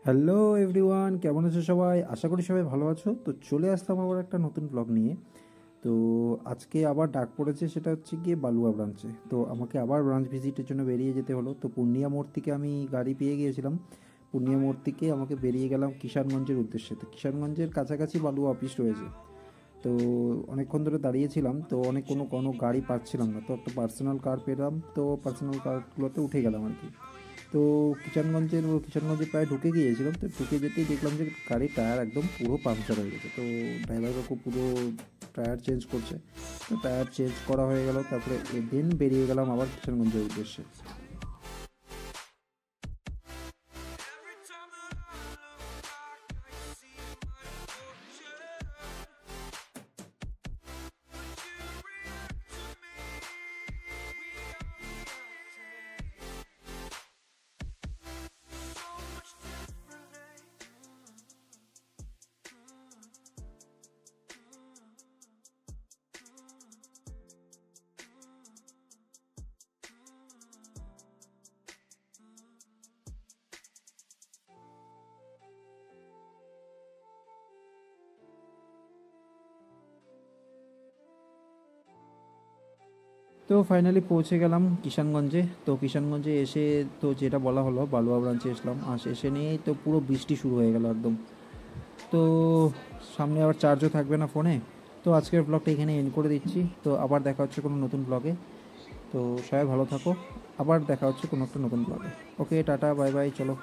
Hello everyone, কেমন আছো সবাই? আশা করি সবাই ভালো আছো। তো চলে আসলাম আবার একটা নতুন ব্লগ নিয়ে। তো আজকে আবার ডাক পড়েছে, সেটা হচ্ছে গিয়ে বালুয়া ব্রাঞ্চে। তো আমাকে আবার ব্রাঞ্চ ভিজিটের জন্য বেরিয়ে যেতে হলো। তো পূর্ণিয়া মোড় থেকে আমি গাড়ি পেয়ে গিয়েছিলাম। পূর্ণিয়া মোড় থেকে আমাকে বেরিয়ে গেলাম কিষানগঞ্জের উদ্দেশ্যে। তো কিষানগঞ্জের কাছাকাছি বালুয়া অফিস রয়েছে। তো অনেকক্ষণ ধরে দাঁড়িয়েছিলাম, তো অনেক কোনো কোনো গাড়ি পাচ্ছিলাম না। তো একটা পার্সোনাল কার পেলাম, তো পার্সোনাল কারগুলোতে উঠে গেলাম আর কি। তো কিষানগঞ্জে প্রায় ঢুকে গিয়েছিলাম। তো ঢুকে যেতেই দেখলাম যে গাড়ির টায়ার একদম পুরো পাংচার হয়ে গেছে। তো ড্রাইভার কাকু পুরো টায়ার চেঞ্জ করছে। তো টায়ার চেঞ্জ করা হয়ে গেল, তারপরে এদিন বেরিয়ে গেলাম আবার কিষানগঞ্জের উদ্দেশ্যে। তো ফাইনালি পৌঁছে গেলাম কিষানগঞ্জে। তো কিষানগঞ্জে এসে তো যেটা বলা হলো বালুয়া ব্রাঞ্চে এসলাম, আর এসে নিয়েই তো পুরো বৃষ্টি শুরু হয়ে গেল একদম। তো সামনে আবার চার্জও থাকবে না ফোনে। তো আজকের ব্লগটা এখানে এন্ড করে দিচ্ছি। তো আবার দেখা হচ্ছে কোনো নতুন ব্লগে। তো সবাই ভালো থাকো। আবার দেখা হচ্ছে কোনো একটা নতুন ব্লগে। ওকে, টাটা, বাই বাই, চলো।